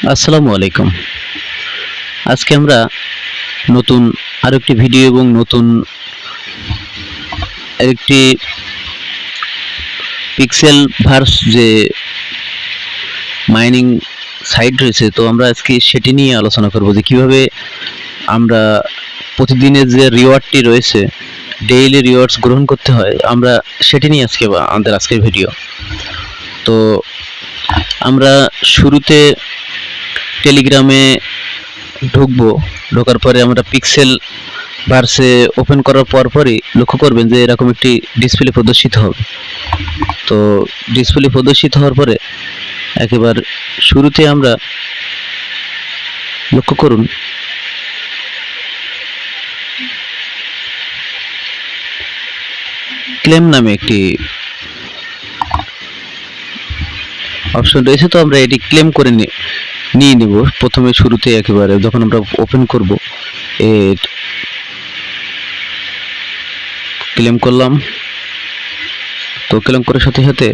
আসসালামু আলাইকুম। আজকে আমরা নতুন আরেকটি ভিডিও এবং নতুন আরেকটি পিক্সেল ভার্স যে মাইনিং সাইট রয়েছে, তো আমরা আজকে সেটি নিয়ে আলোচনা করব যে কিভাবে আমরা প্রতিদিনের যে রিওয়ার্ডটি রয়েছে, ডেইলি রিওয়ার্ডস গ্রহণ করতে হয়, আমরা সেটি নিয়ে আজকে আমাদের আজকের ভিডিও। তো আমরা শুরুতে টেলিগ্রামে ঢুকবো। ঢোকার পরে আমরা পিক্সেল ভার্সে ওপেন করার পরই লক্ষ্য করবেন যে এরকম একটি ডিসপ্লে প্রদর্শিত হবে। তো ডিসপ্লে প্রদর্শিত হওয়ার পরে একেবারে শুরুতে আমরা লক্ষ্য করুন ক্লেম নামে একটি অপশন রয়েছে। তো আমরা এটি ক্লেম করে নিয়ে নেব। প্রথমে শুরুতে একেবারে যখন আমরা ওপেন করব, ক্লেম করলাম। তো ক্লেম করার সাথে সাথে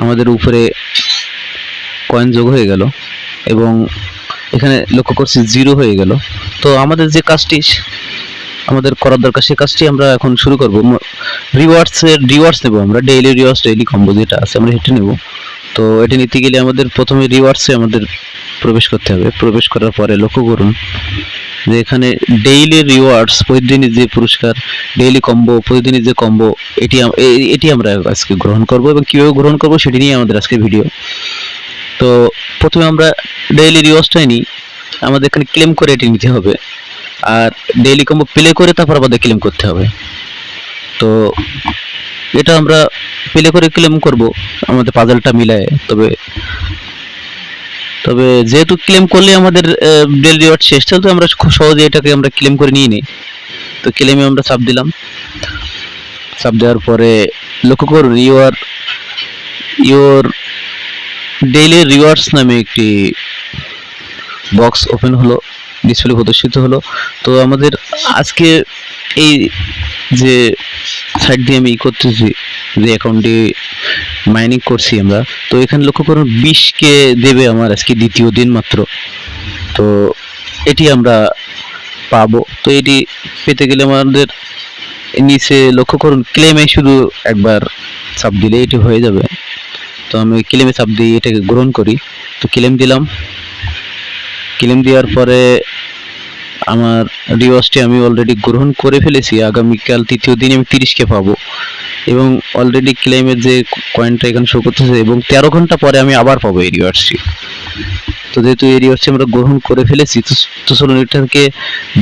আমাদের উপরে কয়েন যোগ হয়ে গেল এবং এখানে লক্ষ্য করছি 0 হয়ে গেল। তো আমাদের যে কাজটি আমাদের করার দরকার, সেই কাজটি আমরা এখন শুরু করব। রিওয়ার্ডস নেব আমরা, ডেইলি রিওয়ার্ডস, ডেইলি কম্বো যেটা আছে আমরা সেটা নেব। তো এটা নিতে গেলে আমাদের প্রথমে রিওয়ার্ডসে আমাদের প্রবেশ করতে হবে। প্রবেশ করার পরে লক্ষ্য করুন যে এখানে ডেইলি রিওয়ার্ডস, প্রতিদিনই যে পুরস্কার, ডেইলি কম্বো, প্রতিদিনই যে কম্বো, এটি আমরা আজকে গ্রহণ করব এবং কীভাবে গ্রহণ করব সেটি নিয়ে আমাদের আজকে ভিডিও। তো প্রথমে আমরা ডেইলি রিওয়ার্ডসটাই নিই। আমাদের এখানে ক্লেম করে এটি নিতে হবে, আর ডেইলি কম্বো প্লে করে তারপর আমাদের ক্লেম করতে হবে। তো এটা আমরা প্লে করে ক্লেম করব আমাদের পাজলটা মিলায়। তবে যেহেতু ক্লেম করলে আমাদের ডেইলি রিওয়ার্ড শেষ, তাহলে আমরা খুব সহজে এটাকে আমরা ক্লেম করে নিয়ে নিই। তো ক্লেমে আমরা চাপ দিলাম। চাপ দেওয়ার পরে লক্ষ্য করুন ইওর ডেইলি রিওয়ার্ডস নামে একটি বক্স ওপেন হলো, ডিসপ্লে প্রদর্শিত হলো। তো আমাদের আজকে এই যে সাইট দিয়ে আমি করতেছি, যে অ্যাকাউন্টে মাইনিং করছি আমরা, তো এখানে লক্ষ্য করুন 20K দেবে আমার আজকে দ্বিতীয় দিন মাত্র। তো এটি আমরা পাবো। তো এটি পেতে গেলে আমাদের নিচে লক্ষ্য করুন ক্লেমে শুধু একবার চাপ দিলে এটি হয়ে যাবে। তো আমি ক্লেমে চাপ দিয়ে এটাকে গ্রহণ করি। তো ক্লেম দিলাম। ক্লেম দেওয়ার পরে আমার রিওয়ার্ডসটি আমি অলরেডি গ্রহণ করে ফেলেছি। আগামীকাল তৃতীয় দিনে আমি 30K পাবো এবং অলরেডি ক্লেমের যে কয়েনটা এখানে শো করতেছে এবং 13 ঘন্টা পরে আমি আবার পাবো এই রিওয়ার্ডসটি। তো যেহেতু এই রিওয়ার্ডসটি আমরা গ্রহণ করে ফেলেছি, তো চলুন এটাকে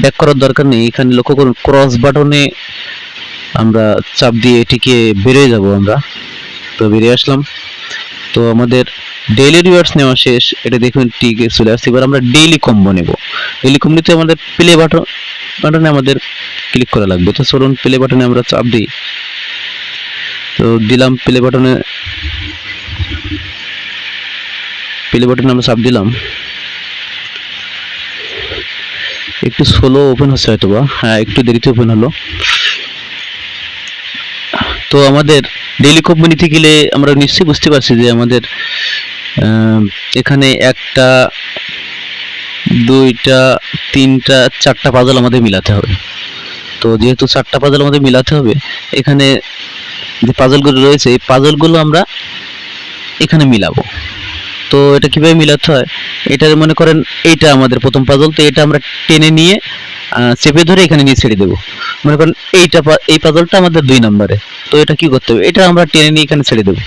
ব্যাক করার দরকার নেই। এখানে লক্ষ্য করুন ক্রস বাটনে আমরা চাপ দিয়ে এটিকে বেরিয়ে যাব আমরা। তো বেরিয়ে আসলাম। তো আমাদের ডেইলি রিওয়ার্ডস নেওয়া শেষ। এটা দেখুন টিকে চলে আসছে। এবার আমরা ডেইলি কম্বো নেব। ডেইলি কম্বোতে আমাদের প্লে বাটনে আমাদের ক্লিক করা লাগবে। তো চলুন প্লে বাটনে আমরা চাপ দিই। তো দিলাম প্লে বাটনে আমরা চাপ দিলাম। একটু স্লো ওপেন হচ্ছে হয়তোবা, হ্যাঁ একটু দেরিতে ওপেন হলো। তো আমাদের ডেইলি কম্বো নিতে গেলে আমরা নিশ্চয়ই বুঝতে পারছি যে আমাদের এখানে 1টা 2টা 3টা 4টা পাজল আমাদের মিলাতে হবে। তো যেহেতু 4টা পাজল আমাদের মিলাতে হবে, এখানে যে পাজলগুলো রয়েছে এই পাজলগুলো আমরা এখানে মিলাবো। তো এটা কিভাবে মিলাতে হয়, এটার মনে করেন এইটা আমাদের প্রথম পাজল। তো এটা আমরা টেনে নিয়ে চেপে ধরে এখানে নিয়ে ছেড়ে দেবো। মনে করেন এই পাজলটা আমাদের 2 নম্বরে। তো এটা কি করতে হবে, এটা আমরা টেনে নিয়ে এখানে ছেড়ে দেবো।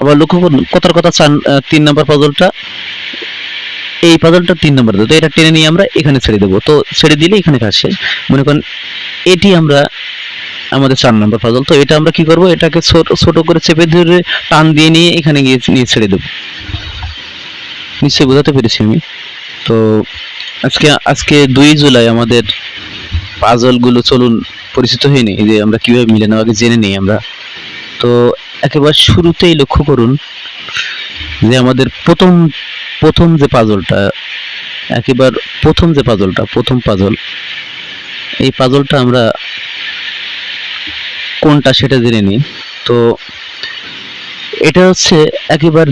আবার লক্ষ্য করুন কথার কথা 3 নম্বর পাজলটা, এই পাজলটা 3 নম্বরে, তো এটা টেনে নিয়ে আমরা এখানে ছেড়ে দেবো। তো ছেড়ে দিলে এখানে আসে। মনে করেন এটি আমরা আমাদের 4 নম্বর পাজল। তো এটা আমরা কি করব, এটাকে ছোট করে চেপে ধরে টান দিয়ে নিয়ে এখানে গিয়ে নিয়ে ছেড়ে দেবো। নিশ্চয়ই বোঝাতে পেরেছি আমি। তো আজকে 2 জুলাই আমাদের পাজলগুলো চলুন পরিচিত হয়ে নেই যে আমরা কিভাবে মিলানো আগে জেনে নেই আমরা। তো একেবারে শুরুতেই লক্ষ্য করুন যে আমাদের প্রথম যে পাজলটা, একেবারে প্রথম পাজল, এই পাজলটা আমরা কোনটা সেটা জেনে নিই। তো এটা হচ্ছে একেবারে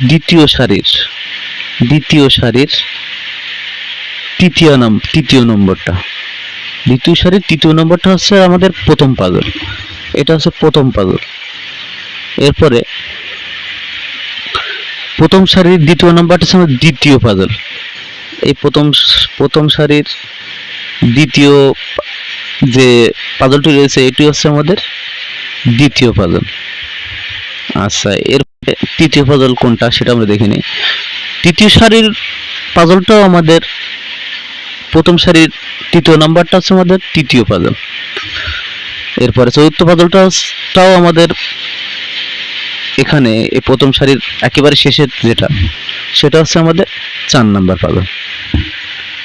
দ্বিতীয় সারির দ্বিতীয় সারির তৃতীয় নম্বরটা, দ্বিতীয় সারির তৃতীয় নম্বরটা হচ্ছে আমাদের প্রথম পাজল। এটা হচ্ছে প্রথম পাজল। এরপরে প্রথম সারির দ্বিতীয় নম্বরটা হচ্ছে আমাদের দ্বিতীয় পাজল। এই প্রথম সারির দ্বিতীয় যে পাজলটি রয়েছে এটি হচ্ছে আমাদের দ্বিতীয় পাজল। আচ্ছা, এর তৃতীয় পাজল কোনটা সেটা আমরা দেখে নিই। তৃতীয় সারির পাজলটাও আমাদের প্রথম সারির তৃতীয় নাম্বারটা হচ্ছে আমাদের তৃতীয় পাজল। এরপরে চতুর্থ পাজলটাও আমাদের এখানে এই প্রথম সারির একেবারে শেষের সেটা হচ্ছে আমাদের 4 নাম্বার পাজল।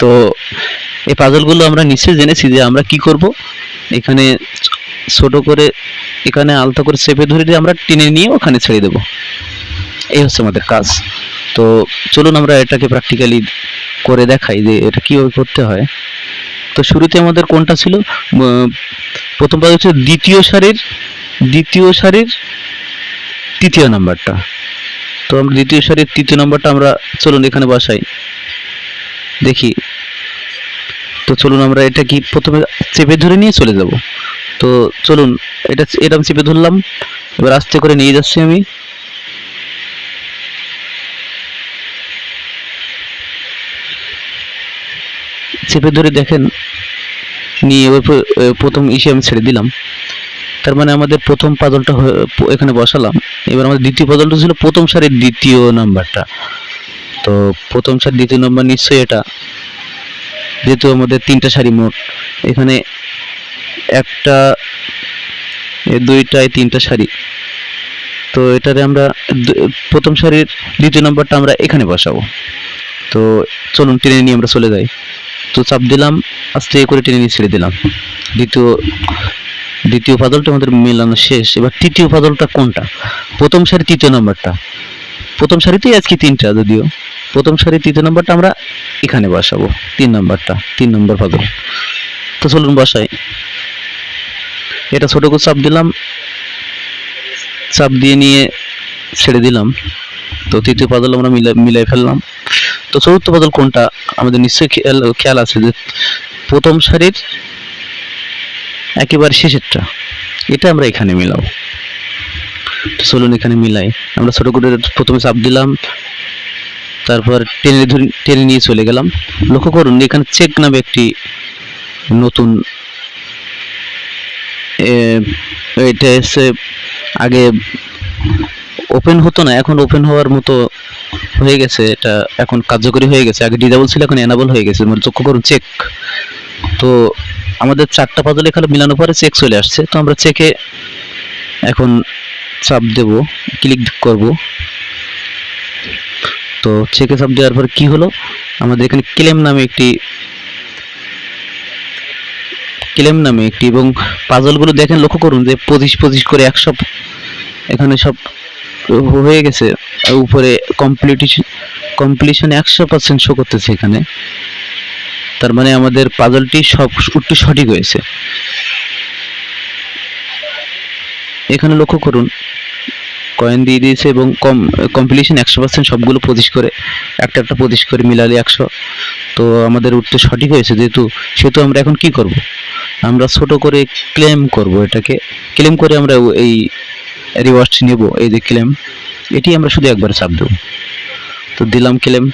তো এই পাজলগুলো আমরা নিশ্চয়ই জেনেছি যে আমরা কি করব, এখানে ছোট করে এখানে আলতো করে চেপে ধরে দিয়ে আমরা টেনে নিয়ে ওখানে ছেড়ে দেব। এই হচ্ছে আমাদের কাজ। তো চলুন আমরা এটাকে প্র্যাকটিক্যালি করে দেখাই যে এটা কীভাবে করতে হয়। তো শুরুতে আমাদের কোনটা ছিল, প্রথম পাজল হচ্ছে দ্বিতীয় সারির তৃতীয় নাম্বারটা। তো আমরা দ্বিতীয় সারির তৃতীয় নাম্বারটা আমরা চলুন এখানে বসাই দেখি। তো চলুন আমরা এটা কি প্রথমে চেপে ধরে নিয়ে চলে যাব। তো চলুন এটা আমি চেপে ধরলাম, এবার আস্তে করে নিয়ে যাচ্ছি আমি। চেপে ধরে দেখেন নিয়ে এবার প্রথম আমি ছেড়ে দিলাম। তার মানে আমাদের প্রথম পাজলটা এখানে বসালাম। এবার আমাদের দ্বিতীয় পাজলটা ছিল প্রথম সারির দ্বিতীয় নাম্বারটা। তো প্রথম সারির দ্বিতীয় নাম্বার নিশ্চয়ই এটা, যেহেতু আমাদের 3টা সারি মোট, এখানে 1টা 2টায় 3টা সারি। তো এটারে আমরা প্রথম সারির দ্বিতীয় নাম্বারটা আমরা এখানে বসাবো। তো চলুন টেনে নিয়ে আমরা চলে যাই। তো চাপ দিলাম, আস্তে করে টেনে নিয়ে ছেড়ে দিলাম। দ্বিতীয় পাজলটা আমাদের মেলানো শেষ। এবার তৃতীয় পাজলটা কোনটা, প্রথম সারি তৃতীয় নাম্বারটা। প্রথম সারিতেই আজকে 3টা, যদিও প্রথম সারি তৃতীয় নাম্বারটা আমরা এখানে বসাবো, 3 নম্বর পাজল। তো চলুন বসাই। এটা ছোট করে চাপ দিলাম, চাপ দিয়ে নিয়ে ছেড়ে দিলাম। তো তৃতীয় পাজল আমরা মিলাই ফেললাম। তো চতুর্থ পাজল কোনটা আমাদের নিশ্চয়ই খেয়াল আছে যে প্রথম সারির একেবারে শেষেরটা, এটা আমরা এখানে মিলাবো। তো চলুন এখানে মিলাই। আমরা ছোট করে প্রথমে চাপ দিলাম, তারপর টেনে নিয়ে চলে গেলাম। লক্ষ্য করুন এখানে চেক নামে একটি নতুন, এটা এসে আগে ওপেন হতো না, এখন ওপেন হওয়ার মতো হয়ে গেছে। এটা এখন কার্যকরী হয়ে গেছে। আগে ডিসেবল ছিল, এখন এনাবল হয়ে গেছে। মানে লক্ষ্য করুন চেক। তো আমাদের 4টা পাজল এখানে মিলানোর পরে চেক চলে আসছে। তো আমরা চেকে এখন চাপ দেব, ক্লিক করব। তো চেকে চাপ দেওয়ার পর কি হলো, আমাদের এখানে ক্লেম নামে একটি এবং পাজলগুলো দেখেন, লক্ষ্য করুন যে 25 করে 100 এখানে সব হয়ে গেছে। উপরে কমপ্লিশন 100% শো করতেছে এখানে। তার মানে আমাদের পাজলটি একটু সঠিক হয়েছে। এখানে লক্ষ্য করুন কয়েন দিয়ে দিয়েছে এবং কমপ্লিশন 100%, সবগুলো 25 করে, একটা 25 করে মিলালে 100। তো আমাদের উত্তর সঠিক হয়েছে সেহেতু আমরা এখন কি করব, আমরা ছোট করে ক্লেম করব। এটাকে ক্লেম করে আমরা এই রিওয়ার্ড নেব। এই যে ক্লেম, এটি আমরা শুধু একবার চাপ দেব। তো দিলাম ক্লেম,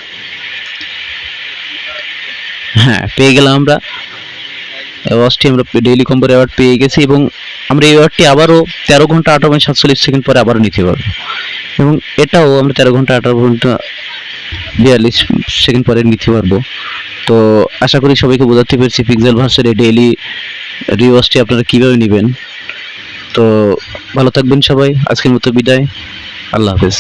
হ্যাঁ পেয়ে গেলাম আমরা অ্যাওয়ার্ডটি। আমরা ডেইলি কম্বো অ্যাওয়ার্ড পেয়ে গেছি এবং আমরা এই অ্যাওয়ার্ডটি আবারও 13 ঘন্টা 18 মিনিট 47 সেকেন্ড পরে আবারও নিতে পারবো। এবং এটাও আমরা 13 ঘন্টা 18 ঘন্টা 42 সেকেন্ড পরে নিতে পারবো। তো আশা করি সবাইকে বোঝাতে পেরেছি পিক্সেল ভার্সের এই ডেইলি রিওয়ার্ডটি আপনারা কীভাবে নেবেন। তো ভালো থাকবেন সবাই, আজকের মতো বিদায়, আল্লাহ হাফেজ।